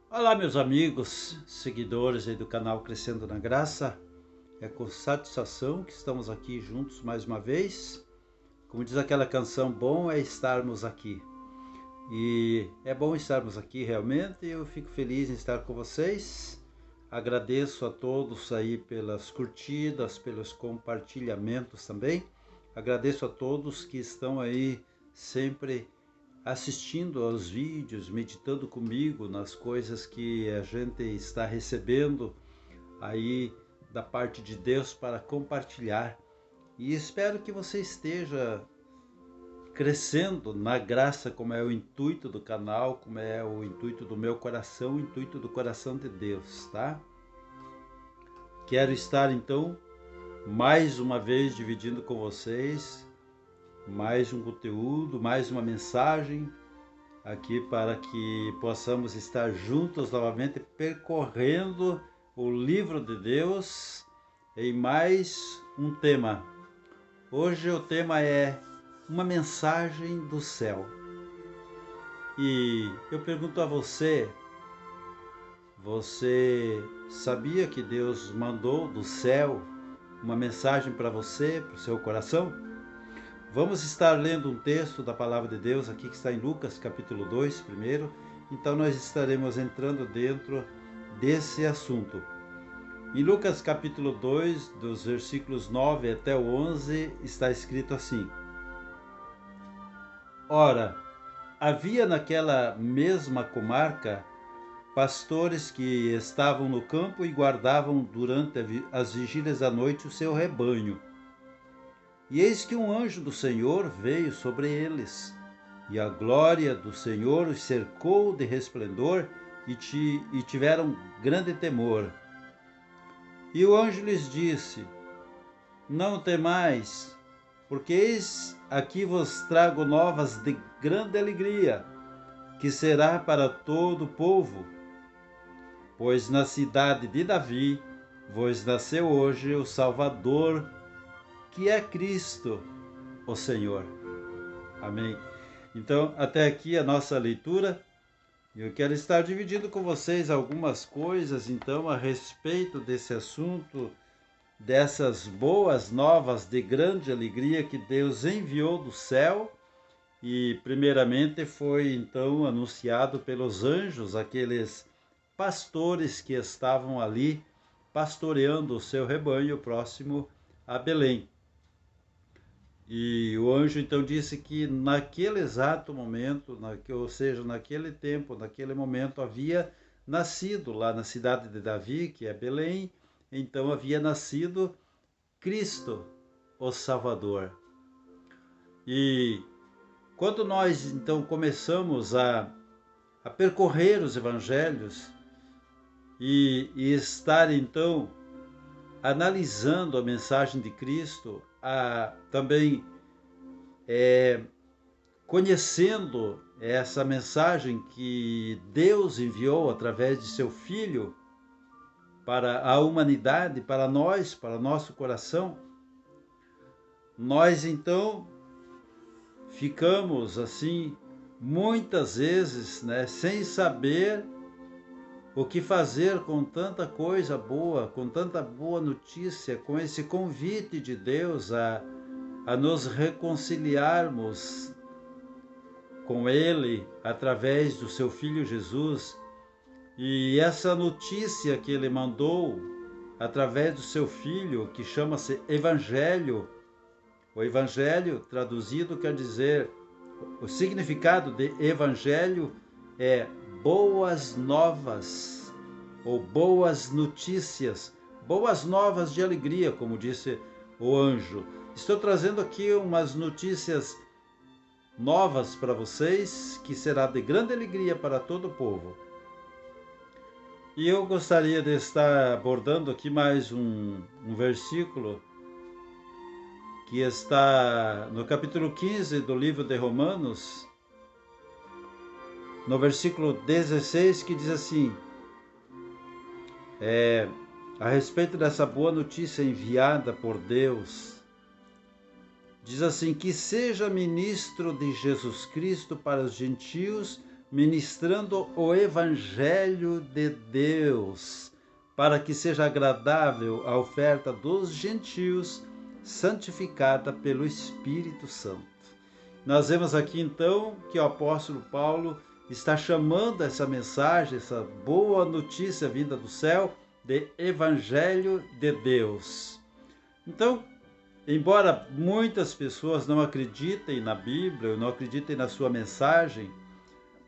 Olá, meus amigos, seguidores aí do canal Crescendo na Graça. É com satisfação que estamos aqui juntos mais uma vez. Como diz aquela canção, bom é estarmos aqui. E é bom estarmos aqui realmente. Eu fico feliz em estar com vocês. Agradeço a todos aí pelas curtidas, pelos compartilhamentos também. Agradeço a todos que estão aí sempre assistindo aos vídeos, meditando comigo nas coisas que a gente está recebendo aí da parte de Deus para compartilhar. E espero que você esteja crescendo na graça, como é o intuito do canal, como é o intuito do meu coração, o intuito do coração de Deus, tá? Quero estar então mais uma vez dividindo com vocês mais um conteúdo, mais uma mensagem aqui para que possamos estar juntos novamente percorrendo o livro de Deus em mais um tema. Hoje o tema é uma mensagem do céu. E eu pergunto a você, você sabia que Deus mandou do céu uma mensagem para você, para o seu coração? Vamos estar lendo um texto da palavra de Deus aqui que está em Lucas capítulo 2 primeiro. Então nós estaremos entrando dentro desse assunto. Em Lucas capítulo 2, dos versículos 9 até o 11, está escrito assim: Ora, havia naquela mesma comarca pastores que estavam no campo e guardavam durante as vigílias da noite o seu rebanho. E eis que um anjo do Senhor veio sobre eles, e a glória do Senhor os cercou de resplendor, e tiveram grande temor. E o anjo lhes disse: Não temais, porque eis aqui vos trago novas de grande alegria, que será para todo o povo. Pois na cidade de Davi vos nasceu hoje o Salvador, que é Cristo, o Senhor. Amém. Então, até aqui a nossa leitura. Eu quero estar dividindo com vocês algumas coisas, então, a respeito desse assunto, dessas boas novas de grande alegria que Deus enviou do céu e, primeiramente, foi então anunciado pelos anjos, aqueles pastores que estavam ali pastoreando o seu rebanho próximo a Belém. E o anjo então disse que naquele exato momento, ou seja, naquele tempo, naquele momento, havia nascido lá na cidade de Davi, que é Belém, então havia nascido Cristo, o Salvador. E quando nós então começamos a percorrer os evangelhos e estar então analisando a mensagem de Cristo, também conhecendo essa mensagem que Deus enviou através de seu Filho para a humanidade, para nós, para nosso coração, nós então ficamos assim muitas vezes, sem saber o que fazer com tanta coisa boa, com tanta boa notícia, com esse convite de Deus a nos reconciliarmos com Ele através do seu Filho Jesus. E essa notícia que Ele mandou através do seu Filho, que chama-se Evangelho, o Evangelho traduzido quer dizer, o significado de Evangelho é boas novas ou boas notícias, boas novas de alegria, como disse o anjo. Estou trazendo aqui umas notícias novas para vocês, que será de grande alegria para todo o povo. E eu gostaria de estar abordando aqui mais um versículo que está no capítulo 15 do livro de Romanos, no versículo 16, que diz assim, a respeito dessa boa notícia enviada por Deus, diz assim, que seja ministro de Jesus Cristo para os gentios, ministrando o Evangelho de Deus, para que seja agradável a oferta dos gentios, santificada pelo Espírito Santo. Nós vemos aqui então que o apóstolo Paulo está chamando essa mensagem, essa boa notícia vinda do céu, de Evangelho de Deus. Então, embora muitas pessoas não acreditem na Bíblia, não acreditem na sua mensagem,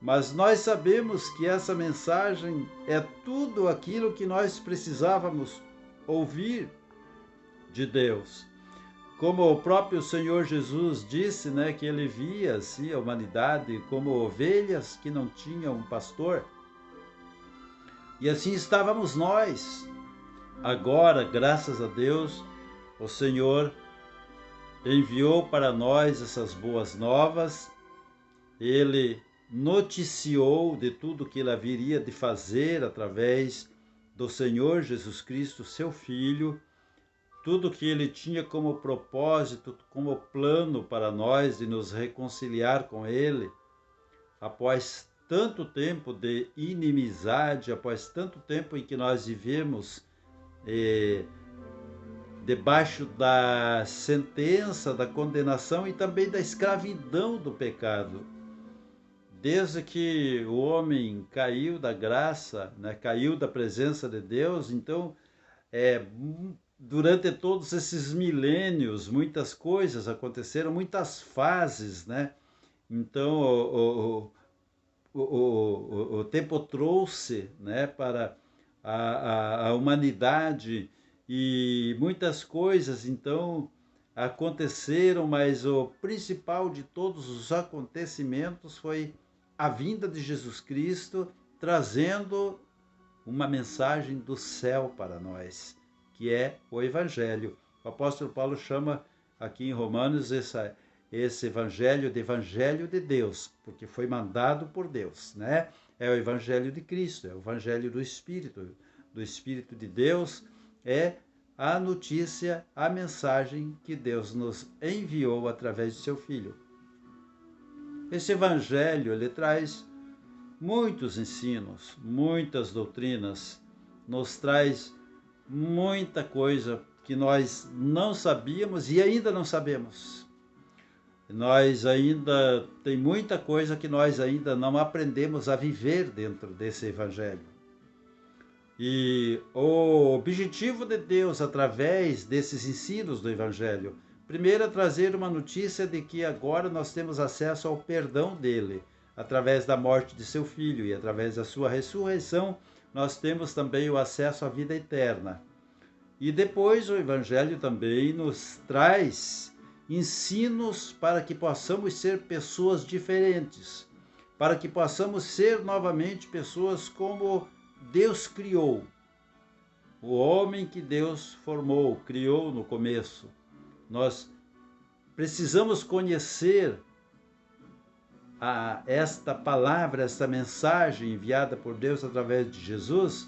mas nós sabemos que essa mensagem é tudo aquilo que nós precisávamos ouvir de Deus. Como o próprio Senhor Jesus disse, né, que ele via assim, a humanidade como ovelhas que não tinham um pastor. E assim estávamos nós. Agora, graças a Deus, o Senhor enviou para nós essas boas novas. Ele noticiou de tudo que ele haveria de fazer através do Senhor Jesus Cristo, seu Filho, tudo que ele tinha como propósito, como plano para nós de nos reconciliar com ele, após tanto tempo de inimizade, após tanto tempo em que nós vivemos debaixo da sentença, da condenação e também da escravidão do pecado. Desde que o homem caiu da graça, né, caiu da presença de Deus, então, durante todos esses milênios, muitas coisas aconteceram, muitas fases, né? Então, o tempo trouxe, né, para a humanidade e muitas coisas, então, aconteceram, mas o principal de todos os acontecimentos foi a vinda de Jesus Cristo, trazendo uma mensagem do céu para nós, que é o Evangelho. O apóstolo Paulo chama aqui em Romanos esse Evangelho de Deus, porque foi mandado por Deus, né? É o Evangelho de Cristo, é o Evangelho do Espírito de Deus, é a notícia, a mensagem que Deus nos enviou através de seu Filho. Esse Evangelho, ele traz muitos ensinos, muitas doutrinas, nos traz muita coisa que nós não sabíamos e ainda não sabemos. Tem muita coisa que nós ainda não aprendemos a viver dentro desse Evangelho. E o objetivo de Deus, através desses ensinos do Evangelho, primeiro é trazer uma notícia de que agora nós temos acesso ao perdão dele, através da morte de seu Filho, e através da sua ressurreição, nós temos também o acesso à vida eterna. E depois o Evangelho também nos traz ensinos para que possamos ser pessoas diferentes, para que possamos ser novamente pessoas como Deus criou. O homem que Deus formou, criou no começo. Nós precisamos conhecer esta palavra, esta mensagem enviada por Deus através de Jesus.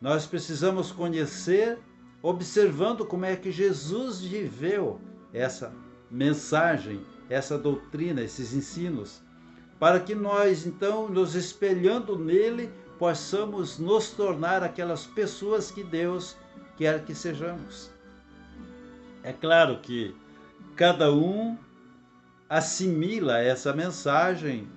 Nós precisamos conhecer, observando como é que Jesus viveu essa mensagem, essa doutrina, esses ensinos, para que nós, então, nos espelhando nele, possamos nos tornar aquelas pessoas que Deus quer que sejamos. É claro que cada um assimila essa mensagem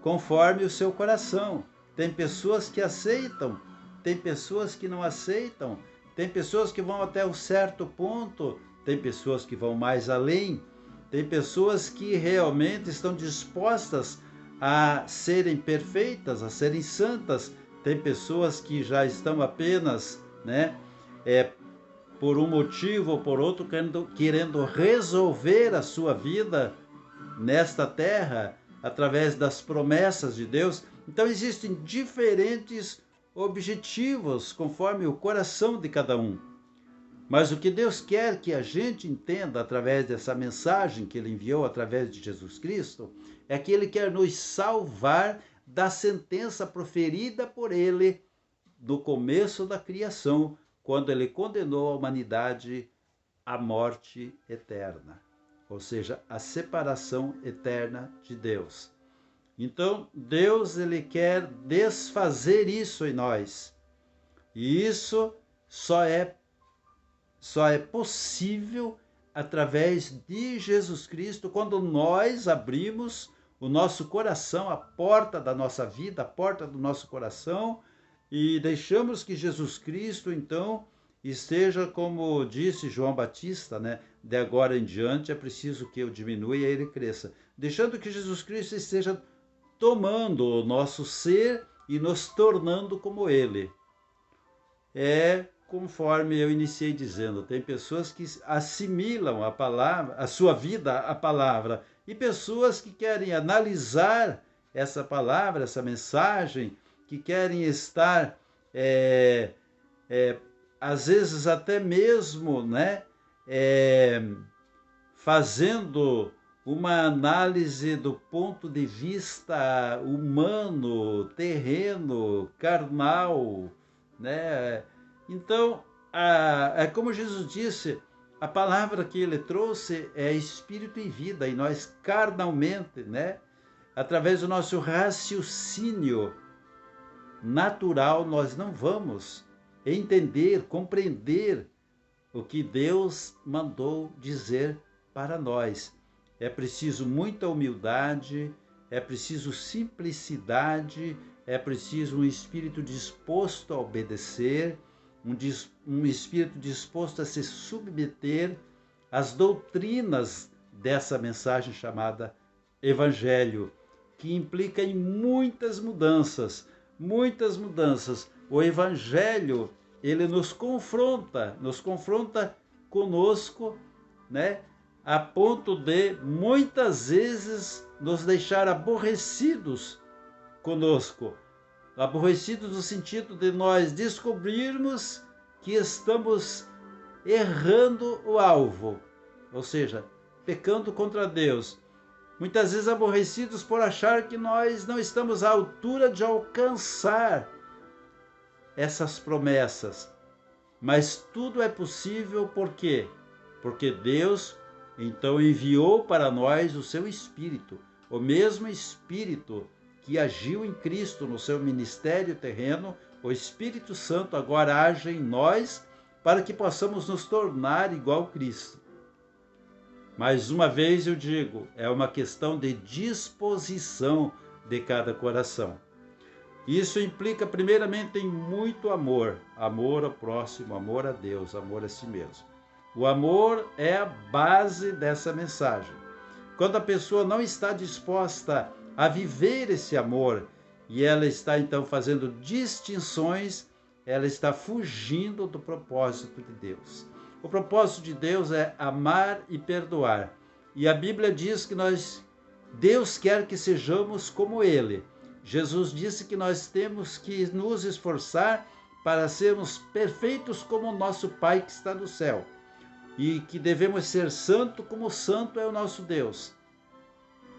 conforme o seu coração. Tem pessoas que aceitam, tem pessoas que não aceitam, tem pessoas que vão até um certo ponto, tem pessoas que vão mais além, tem pessoas que realmente estão dispostas a serem perfeitas, a serem santas, tem pessoas que já estão apenas, por um motivo ou por outro, querendo resolver a sua vida nesta terra, através das promessas de Deus. Então existem diferentes objetivos, conforme o coração de cada um. Mas o que Deus quer que a gente entenda através dessa mensagem que Ele enviou através de Jesus Cristo, é que Ele quer nos salvar da sentença proferida por Ele no começo da criação, quando Ele condenou a humanidade à morte eterna, ou seja, a separação eterna de Deus. Então, Deus, ele quer desfazer isso em nós. E isso só é possível através de Jesus Cristo, quando nós abrimos o nosso coração, a porta da nossa vida, a porta do nosso coração, e deixamos que Jesus Cristo, então, esteja, como disse João Batista, né? De agora em diante é preciso que eu diminua e ele cresça. Deixando que Jesus Cristo esteja tomando o nosso ser e nos tornando como ele. É conforme eu iniciei dizendo, tem pessoas que assimilam a palavra, a sua vida à palavra, e pessoas que querem analisar essa palavra, essa mensagem, que querem estar, é, é, às vezes até mesmo, né, fazendo uma análise do ponto de vista humano, terreno, carnal, né? Então, é como Jesus disse, a palavra que ele trouxe é espírito e vida, e nós carnalmente, né? Através do nosso raciocínio natural, nós não vamos entender, compreender o que Deus mandou dizer para nós. É preciso muita humildade, é preciso simplicidade, é preciso um espírito disposto a obedecer, um espírito disposto a se submeter às doutrinas dessa mensagem chamada Evangelho, que implica em muitas mudanças, muitas mudanças. O Evangelho, ele nos confronta conosco, né? A ponto de muitas vezes nos deixar aborrecidos conosco. Aborrecidos no sentido de nós descobrirmos que estamos errando o alvo, ou seja, pecando contra Deus. Muitas vezes aborrecidos por achar que nós não estamos à altura de alcançar essas promessas. Mas tudo é possível por quê? Porque Deus então enviou para nós o seu Espírito, o mesmo Espírito que agiu em Cristo no seu ministério terreno, o Espírito Santo agora age em nós para que possamos nos tornar igual a Cristo. Mais uma vez eu digo, é uma questão de disposição de cada coração. Isso implica primeiramente em muito amor, amor ao próximo, amor a Deus, amor a si mesmo. O amor é a base dessa mensagem. Quando a pessoa não está disposta a viver esse amor e ela está então fazendo distinções, ela está fugindo do propósito de Deus. O propósito de Deus é amar e perdoar. E a Bíblia diz que Deus quer que sejamos como Ele. Jesus disse que nós temos que nos esforçar para sermos perfeitos como o nosso Pai que está no céu. E que devemos ser santo como santo é o nosso Deus.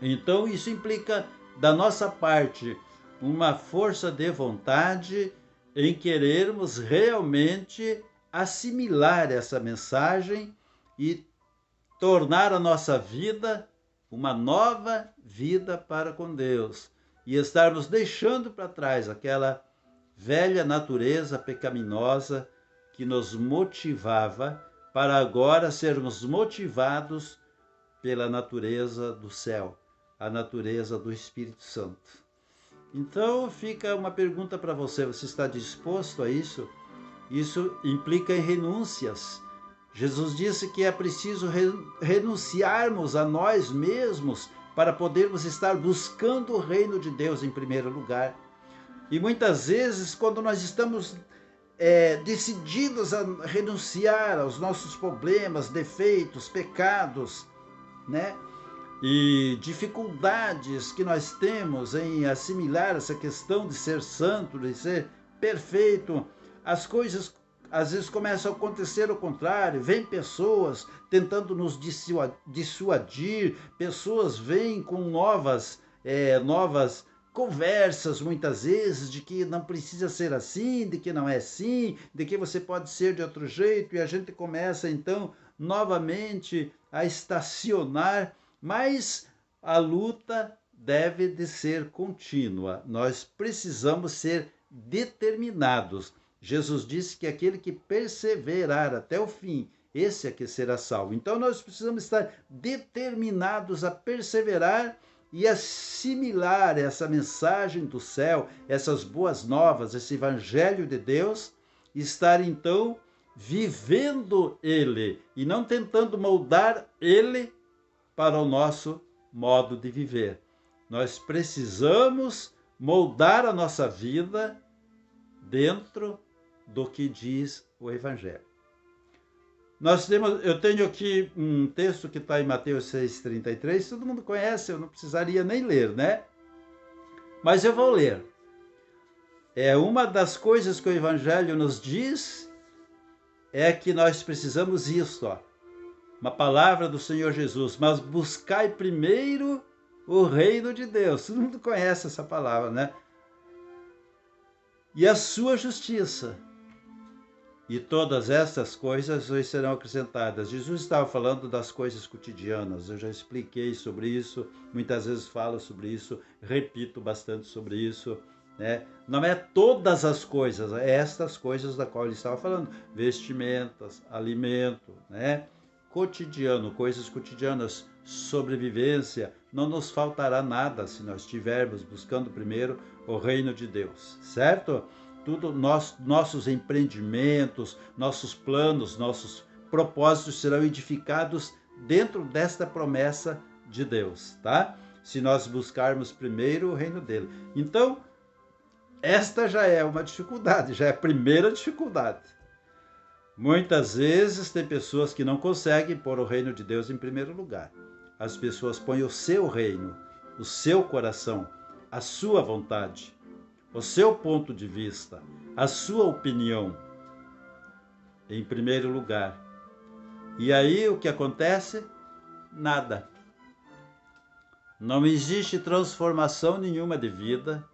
Então isso implica da nossa parte uma força de vontade em querermos realmente assimilar essa mensagem e tornar a nossa vida uma nova vida para com Deus e estarmos deixando para trás aquela velha natureza pecaminosa que nos motivava para agora sermos motivados pela natureza do céu, a natureza do Espírito Santo. Então fica uma pergunta para você, você está disposto a isso? Isso implica em renúncias. Jesus disse que é preciso renunciarmos a nós mesmos para podermos estar buscando o reino de Deus em primeiro lugar. E muitas vezes, quando nós estamos decididos a renunciar aos nossos problemas, defeitos, pecados, né? E dificuldades que nós temos em assimilar essa questão de ser santo, de ser perfeito, as coisas às vezes começam a acontecer ao contrário, vem pessoas tentando nos dissuadir, pessoas vêm com novas conversas muitas vezes de que não precisa ser assim, de que não é assim, de que você pode ser de outro jeito, e a gente começa então novamente a estacionar, mas a luta deve de ser contínua. Nós precisamos ser determinados. Jesus disse que aquele que perseverar até o fim, esse é que será salvo. Então nós precisamos estar determinados a perseverar e assimilar essa mensagem do céu, essas boas novas, esse evangelho de Deus, estar então vivendo ele e não tentando moldar ele para o nosso modo de viver. Nós precisamos moldar a nossa vida dentro do que diz o Evangelho. Eu tenho aqui um texto que está em Mateus 6,33, todo mundo conhece, eu não precisaria nem ler, né? Mas eu vou ler. É uma das coisas que o Evangelho nos diz, é que nós precisamos isto, ó, uma palavra do Senhor Jesus, mas buscai primeiro o reino de Deus. Todo mundo conhece essa palavra, né? E a sua justiça. E todas essas coisas vos serão acrescentadas. Jesus estava falando das coisas cotidianas. Eu já expliquei sobre isso, muitas vezes falo sobre isso, repito bastante sobre isso, né? Não é todas as coisas, é estas coisas da qual ele estava falando. Vestimentas, alimento, né? Cotidiano, coisas cotidianas, sobrevivência. Não nos faltará nada se nós estivermos buscando primeiro o reino de Deus, certo? Tudo, nossos empreendimentos, nossos planos, nossos propósitos serão edificados dentro desta promessa de Deus, tá? Se nós buscarmos primeiro o reino dele. Então, esta já é uma dificuldade, já é a primeira dificuldade. Muitas vezes tem pessoas que não conseguem pôr o reino de Deus em primeiro lugar. As pessoas põem o seu reino, o seu coração, a sua vontade, o seu ponto de vista, a sua opinião em primeiro lugar. E aí o que acontece? Nada. Não existe transformação nenhuma de vida.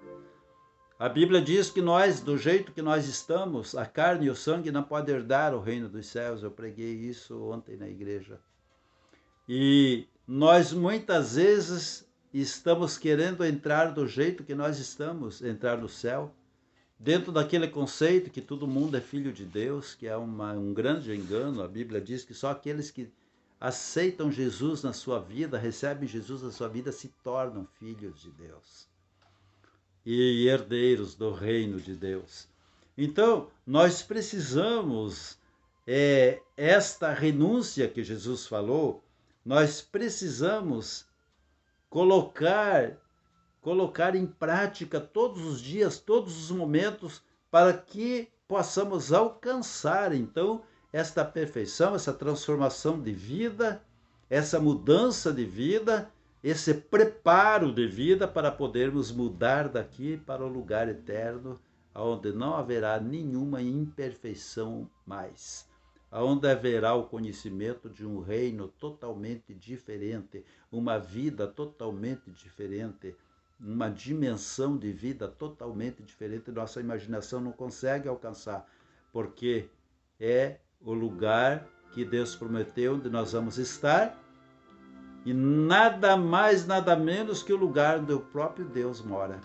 A Bíblia diz que nós, do jeito que nós estamos, a carne e o sangue não podem herdar o reino dos céus. Eu preguei isso ontem na igreja. E nós muitas vezes estamos querendo entrar do jeito que nós estamos, entrar no céu, dentro daquele conceito que todo mundo é filho de Deus, que é um grande engano. A Bíblia diz que só aqueles que aceitam Jesus na sua vida, recebem Jesus na sua vida, se tornam filhos de Deus e herdeiros do reino de Deus. Então, nós precisamos, esta renúncia que Jesus falou, nós precisamos colocar em prática todos os dias, todos os momentos, para que possamos alcançar, então, esta perfeição, essa transformação de vida, essa mudança de vida, esse preparo de vida para podermos mudar daqui para o lugar eterno, onde não haverá nenhuma imperfeição mais, onde haverá o conhecimento de um reino totalmente diferente, uma vida totalmente diferente, uma dimensão de vida totalmente diferente. Nossa imaginação não consegue alcançar, porque é o lugar que Deus prometeu onde nós vamos estar, e nada mais, nada menos que o lugar onde o próprio Deus mora.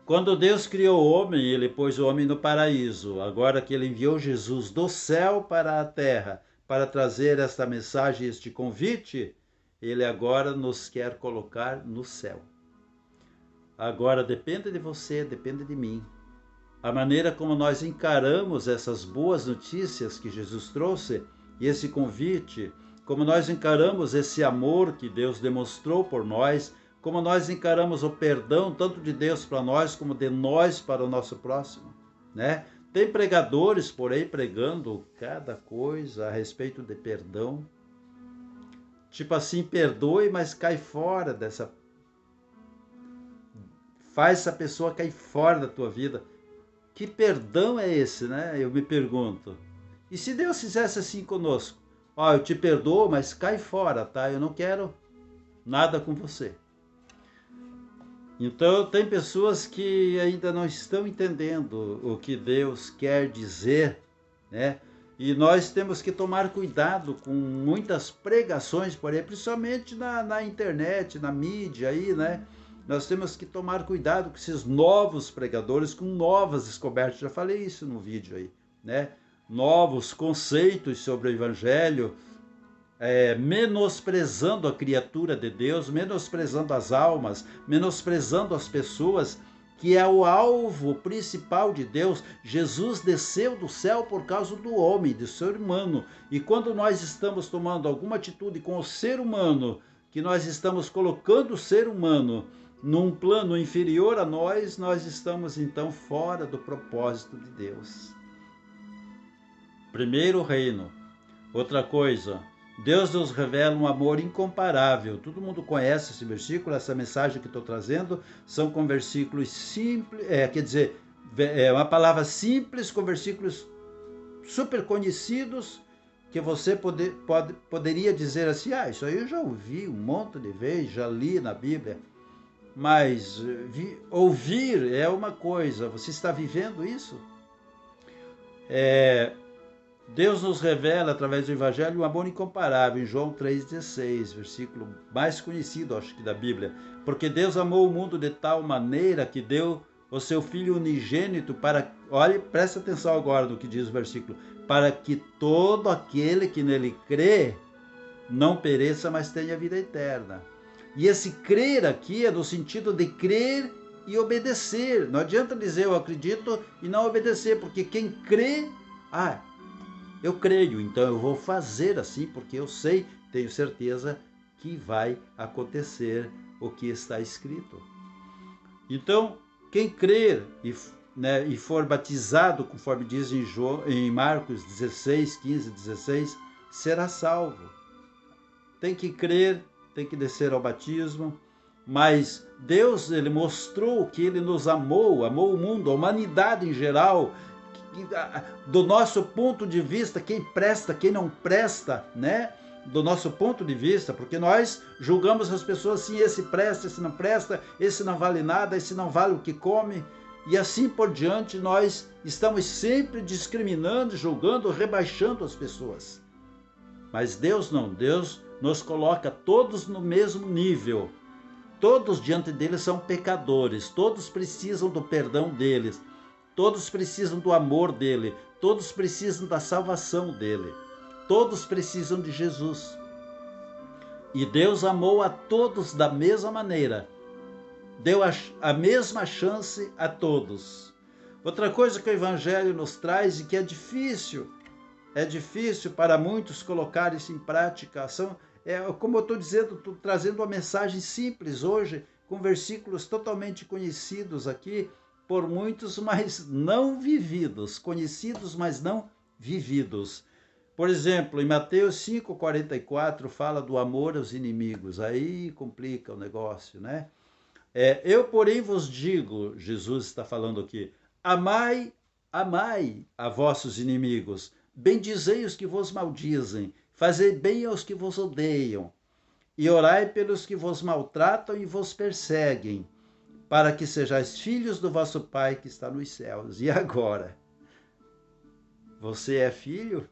Quando Deus criou o homem, ele pôs o homem no paraíso. Agora que ele enviou Jesus do céu para a terra, para trazer esta mensagem, este convite, ele agora nos quer colocar no céu. Agora depende de você, depende de mim. A maneira como nós encaramos essas boas notícias que Jesus trouxe, e esse convite, como nós encaramos esse amor que Deus demonstrou por nós, como nós encaramos o perdão, tanto de Deus para nós, como de nós para o nosso próximo, né? Tem pregadores por aí pregando cada coisa a respeito de perdão. Tipo assim, perdoe, mas cai fora dessa... Faz essa pessoa cair fora da tua vida. Que perdão é esse, né? Eu me pergunto. E se Deus fizesse assim conosco? Ó, eu te perdoo, mas cai fora, tá? Eu não quero nada com você. Então, tem pessoas que ainda não estão entendendo o que Deus quer dizer, né? E nós temos que tomar cuidado com muitas pregações, porém, principalmente na internet, na mídia aí, né? Nós temos que tomar cuidado com esses novos pregadores, com novas descobertas. Já falei isso no vídeo aí, né? Novos conceitos sobre o Evangelho, menosprezando a criatura de Deus, menosprezando as almas, menosprezando as pessoas, que é o alvo principal de Deus. Jesus desceu do céu por causa do homem, do ser humano. E quando nós estamos tomando alguma atitude com o ser humano, que nós estamos colocando o ser humano num plano inferior a nós, nós estamos então fora do propósito de Deus. Primeiro reino. Outra coisa, Deus nos revela um amor incomparável. Todo mundo conhece esse versículo, essa mensagem que estou trazendo, são com versículos simples, é uma palavra simples com versículos super conhecidos, que você poderia dizer assim, isso aí eu já ouvi um monte de vezes, já li na Bíblia, mas ouvir é uma coisa, você está vivendo isso? Deus nos revela, através do Evangelho, um amor incomparável, em João 3,16, versículo mais conhecido, acho que, da Bíblia. Porque Deus amou o mundo de tal maneira que deu o seu Filho unigênito para... Olha, presta atenção agora no que diz o versículo. Para que todo aquele que nele crê não pereça, mas tenha vida eterna. E esse crer aqui é no sentido de crer e obedecer. Não adianta dizer eu acredito e não obedecer, porque quem crê... eu creio, então eu vou fazer assim, porque eu sei, tenho certeza que vai acontecer o que está escrito. Então, quem crer e for batizado, conforme diz em Marcos 16, 15, 16, será salvo. Tem que crer, tem que descer ao batismo, mas Deus, ele mostrou que ele nos amou o mundo, a humanidade em geral, do nosso ponto de vista, quem presta, quem não presta, né? Do nosso ponto de vista, porque nós julgamos as pessoas assim, esse presta, esse não presta, esse não vale nada, esse não vale o que come, e assim por diante. Nós estamos sempre discriminando, julgando, rebaixando as pessoas. Mas Deus não, Deus nos coloca todos no mesmo nível. Todos diante dele são pecadores, todos precisam do perdão deles. Todos precisam do amor dele, todos precisam da salvação dele, todos precisam de Jesus. E Deus amou a todos da mesma maneira, deu a mesma chance a todos. Outra coisa que o Evangelho nos traz e que é difícil para muitos colocar isso em prática, como eu estou dizendo, estou trazendo uma mensagem simples hoje, com versículos totalmente conhecidos aqui, por muitos, mas não vividos, conhecidos, mas não vividos. Por exemplo, em Mateus 5,44 fala do amor aos inimigos, aí complica o negócio, né? Eu, porém, vos digo, Jesus está falando aqui, amai a vossos inimigos, bendizei os que vos maldizem, fazei bem aos que vos odeiam, e orai pelos que vos maltratam e vos perseguem, para que sejais filhos do vosso Pai que está nos céus. E agora? Você é filho?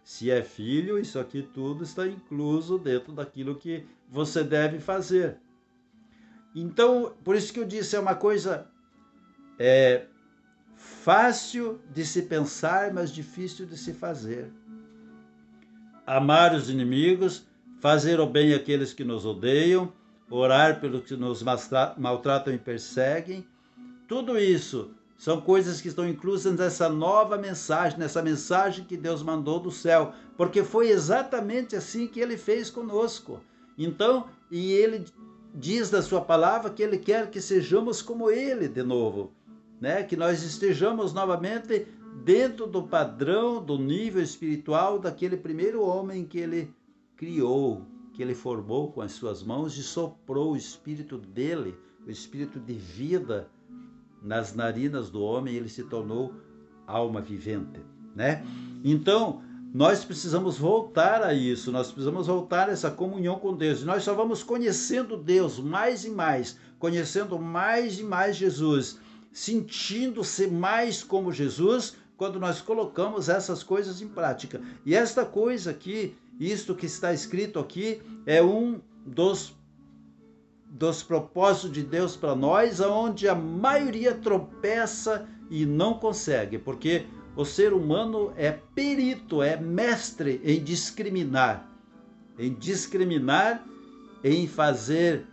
Se é filho, isso aqui tudo está incluso dentro daquilo que você deve fazer. Então, por isso que eu disse, é uma coisa fácil de se pensar, mas difícil de se fazer. Amar os inimigos, fazer o bem àqueles que nos odeiam, orar pelos que nos maltratam e perseguem. Tudo isso são coisas que estão inclusas nessa nova mensagem, nessa mensagem que Deus mandou do céu, porque foi exatamente assim que ele fez conosco. Então, e ele diz da sua palavra que ele quer que sejamos como ele de novo, né? Que nós estejamos novamente dentro do padrão, do nível espiritual daquele primeiro homem que ele criou, que ele formou com as suas mãos e soprou o espírito dele, o espírito de vida nas narinas do homem, ele se tornou alma vivente, né? Então, nós precisamos voltar a isso, nós precisamos voltar a essa comunhão com Deus. E nós só vamos conhecendo Deus mais e mais, conhecendo mais e mais Jesus, sentindo-se mais como Jesus, quando nós colocamos essas coisas em prática. E esta coisa aqui, isto que está escrito aqui, é um dos propósitos de Deus para nós, onde a maioria tropeça e não consegue, porque o ser humano é perito, é mestre em discriminar, em fazer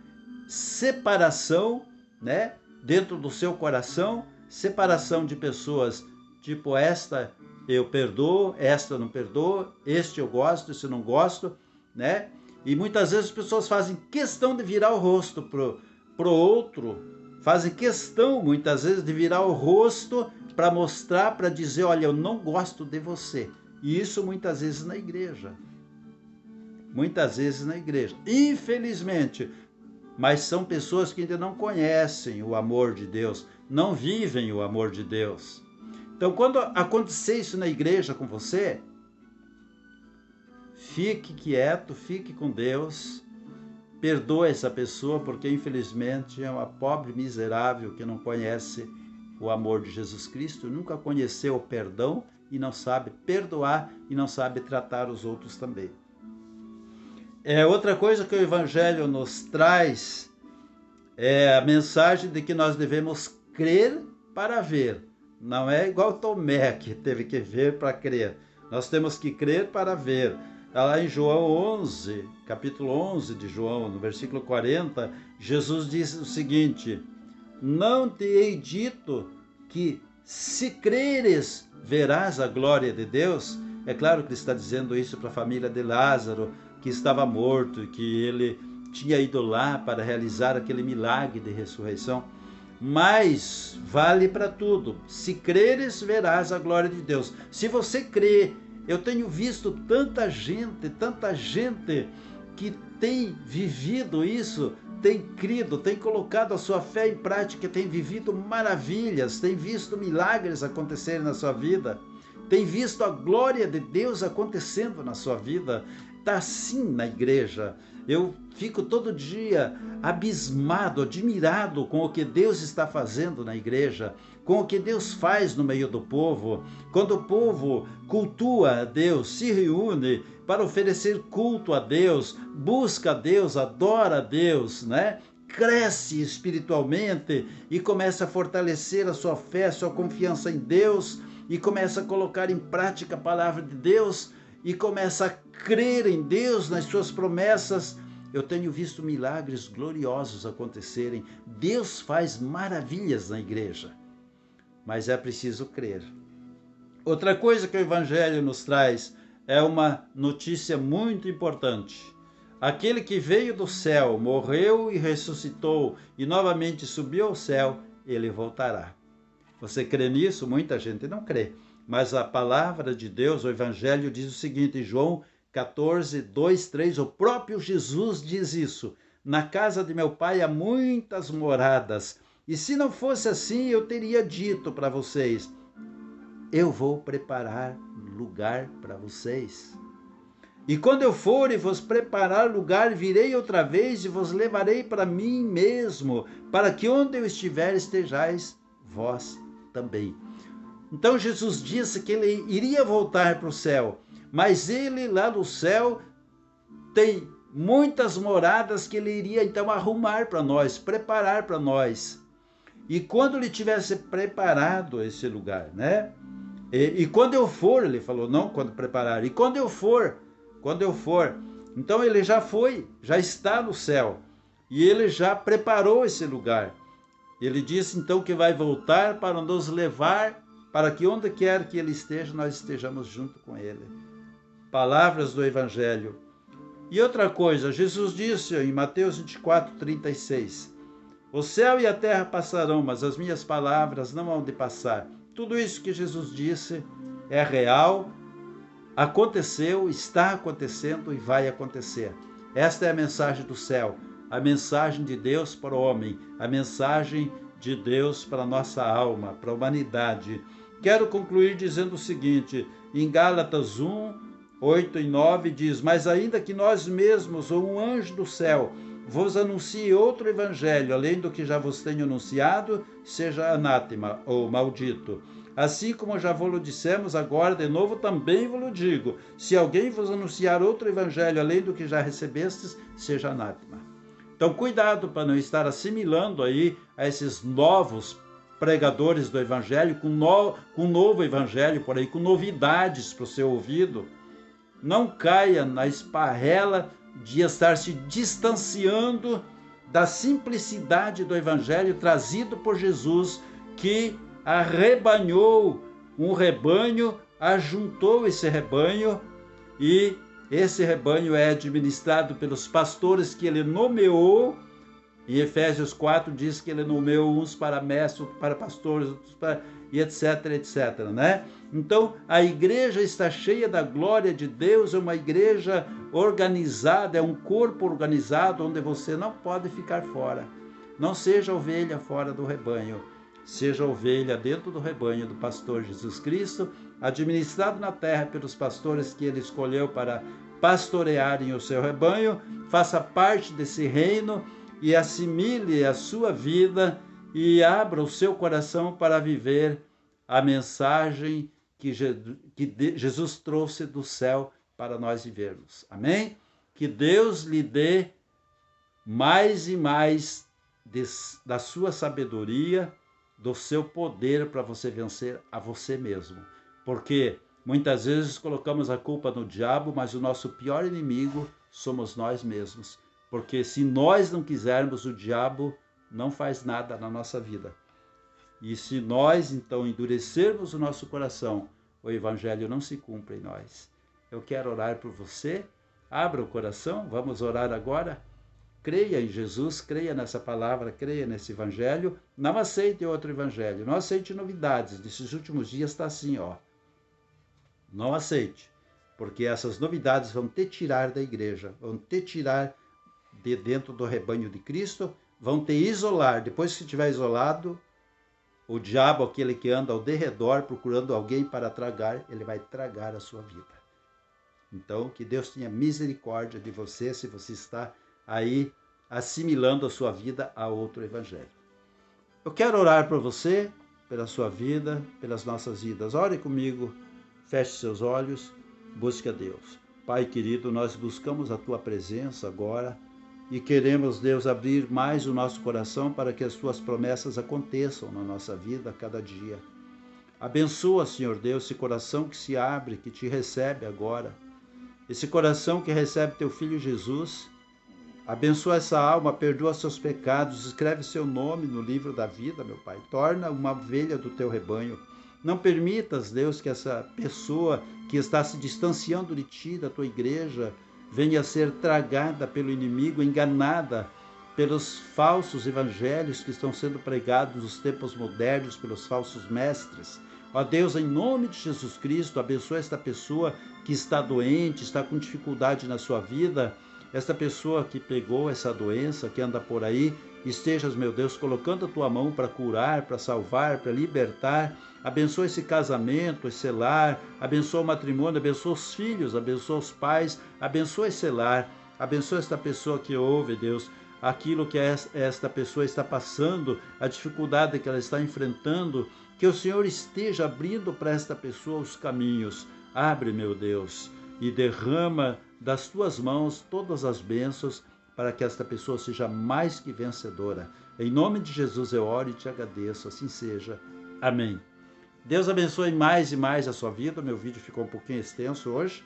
separação, né, dentro do seu coração, separação de pessoas, tipo, esta eu perdoo, esta eu não perdoo, este eu gosto, este eu não gosto, né? E muitas vezes as pessoas fazem questão de virar o rosto pro outro, fazem questão muitas vezes de virar o rosto para mostrar, para dizer, olha, eu não gosto de você. E isso muitas vezes na igreja. Muitas vezes na igreja. Infelizmente, mas são pessoas que ainda não conhecem o amor de Deus, não vivem o amor de Deus. Então, quando acontecer isso na igreja com você, fique quieto, fique com Deus, perdoe essa pessoa, porque infelizmente é uma pobre miserável que não conhece o amor de Jesus Cristo, nunca conheceu o perdão e não sabe perdoar e não sabe tratar os outros também. Outra coisa que o Evangelho nos traz é a mensagem de que nós devemos crer para ver. Não é igual Tomé, que teve que ver para crer. Nós temos que crer para ver. Está lá em João 11, capítulo 11 de João, no versículo 40, Jesus diz o seguinte: não te hei dito que se creres verás a glória de Deus? É claro que ele está dizendo isso para a família de Lázaro, que estava morto, que ele tinha ido lá para realizar aquele milagre de ressurreição. Mas vale para tudo. Se creres, verás a glória de Deus. Se você crê, eu tenho visto tanta gente que tem vivido isso, tem crido, tem colocado a sua fé em prática, tem vivido maravilhas, tem visto milagres acontecerem na sua vida, tem visto a glória de Deus acontecendo na sua vida. Está assim na igreja. Eu fico todo dia abismado, admirado com o que Deus está fazendo na igreja, com o que Deus faz no meio do povo. Quando o povo cultua a Deus, se reúne para oferecer culto a Deus, busca a Deus, adora a Deus, né? Cresce espiritualmente e começa a fortalecer a sua fé, a sua confiança em Deus, e começa a colocar em prática a palavra de Deus, e começa a crer em Deus, nas suas promessas. Eu tenho visto milagres gloriosos acontecerem. Deus faz maravilhas na igreja, mas é preciso crer. Outra coisa que o Evangelho nos traz é uma notícia muito importante. Aquele que veio do céu, morreu e ressuscitou e novamente subiu ao céu, ele voltará. Você crê nisso? Muita gente não crê. Mas a palavra de Deus, o Evangelho, diz o seguinte, em João 14, 2, 3, o próprio Jesus diz isso: na casa de meu pai há muitas moradas, e se não fosse assim, eu teria dito para vocês, eu vou preparar lugar para vocês. E quando eu for e vos preparar lugar, virei outra vez e vos levarei para mim mesmo, para que onde eu estiver estejais vós também. Então Jesus disse que ele iria voltar para o céu, mas ele lá no céu tem muitas moradas que ele iria então arrumar para nós, preparar para nós. E quando ele tivesse preparado esse lugar, né? E quando eu for, ele falou, não quando preparar, e quando eu for, então ele já foi, já está no céu, e ele já preparou esse lugar. Ele disse então que vai voltar para nos levar, para que onde quer que ele esteja, nós estejamos junto com ele. Palavras do Evangelho. E outra coisa, Jesus disse em Mateus 24, 36, o céu e a terra passarão, mas as minhas palavras não hão de passar. Tudo isso que Jesus disse é real, aconteceu, está acontecendo e vai acontecer. Esta é a mensagem do céu, a mensagem de Deus para o homem, a mensagem de Deus para a nossa alma, para a humanidade. Quero concluir dizendo o seguinte, em Gálatas 1, 8 e 9 diz, mas ainda que nós mesmos ou um anjo do céu vos anuncie outro evangelho, além do que já vos tenho anunciado, seja anátema ou maldito. Assim como já vos dissemos, agora de novo também vos digo: se alguém vos anunciar outro evangelho além do que já recebestes, seja anátema. Então, cuidado para não estar assimilando aí a esses novos pregadores do evangelho, com um novo evangelho por aí, com novidades para o seu ouvido. Não caia na esparrela de estar se distanciando da simplicidade do evangelho trazido por Jesus, que arrebanhou um rebanho, ajuntou esse rebanho, e esse rebanho é administrado pelos pastores que ele nomeou. Em Efésios 4 diz que ele nomeou uns para mestres, outros para pastores, outros para... e etc, etc, né? Então, a igreja está cheia da glória de Deus, é uma igreja organizada, é um corpo organizado, onde você não pode ficar fora. Não seja ovelha fora do rebanho, seja ovelha dentro do rebanho do pastor Jesus Cristo, administrado na terra pelos pastores que ele escolheu para pastorearem o seu rebanho. Faça parte desse reino e assimile a sua vida e abra o seu coração para viver a mensagem que Jesus trouxe do céu para nós vivermos. Amém? Que Deus lhe dê mais e mais da sua sabedoria, do seu poder para você vencer a você mesmo. Porque muitas vezes colocamos a culpa no diabo, mas o nosso pior inimigo somos nós mesmos. Porque se nós não quisermos, o diabo não faz nada na nossa vida. E se nós, então, endurecermos o nosso coração, o evangelho não se cumpre em nós. Eu quero orar por você. Abra o coração, vamos orar agora. Creia em Jesus, creia nessa palavra, creia nesse evangelho. Não aceite outro evangelho, não aceite novidades. Nesses últimos dias está assim, ó. Não aceite, porque essas novidades vão te tirar da igreja, vão te tirar de dentro do rebanho de Cristo, vão te isolar. Depois que estiver isolado, o diabo, aquele que anda ao derredor procurando alguém para tragar, ele vai tragar a sua vida. Então, que Deus tenha misericórdia de você, se você está aí assimilando a sua vida a outro evangelho. Eu quero orar por você, pela sua vida, pelas nossas vidas. Ore comigo, feche seus olhos, busque a Deus. Pai querido, nós buscamos a tua presença agora e queremos, Deus, abrir mais o nosso coração para que as tuas promessas aconteçam na nossa vida a cada dia. Abençoa, Senhor Deus, esse coração que se abre, que te recebe agora. Esse coração que recebe teu Filho Jesus. Abençoa essa alma, perdoa seus pecados, escreve seu nome no livro da vida, meu Pai. Torna uma ovelha do teu rebanho. Não permitas, Deus, que essa pessoa que está se distanciando de ti, da tua igreja, venha a ser tragada pelo inimigo, enganada pelos falsos evangelhos que estão sendo pregados nos tempos modernos, pelos falsos mestres. Ó Deus, em nome de Jesus Cristo, abençoa esta pessoa que está doente, está com dificuldade na sua vida, esta pessoa que pegou essa doença, que anda por aí, estejas, meu Deus, colocando a tua mão para curar, para salvar, para libertar. Abençoa esse casamento, esse lar, abençoa o matrimônio, abençoa os filhos, abençoa os pais, abençoa esse lar, abençoa esta pessoa que ouve, Deus, aquilo que esta pessoa está passando, a dificuldade que ela está enfrentando, que o Senhor esteja abrindo para esta pessoa os caminhos. Abre, meu Deus, e derrama das tuas mãos todas as bênçãos para que esta pessoa seja mais que vencedora. Em nome de Jesus eu oro e te agradeço, assim seja. Amém. Deus abençoe mais e mais a sua vida. Meu vídeo ficou um pouquinho extenso hoje,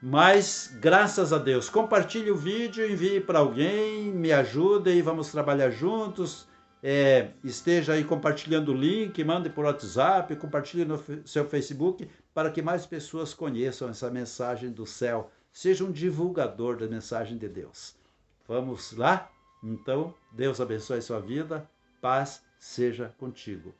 mas graças a Deus. Compartilhe o vídeo, envie para alguém, me ajude e vamos trabalhar juntos. Esteja aí compartilhando o link, mande por WhatsApp, compartilhe no seu Facebook, para que mais pessoas conheçam essa mensagem do céu. Seja um divulgador da mensagem de Deus. Vamos lá? Então, Deus abençoe a sua vida, paz seja contigo.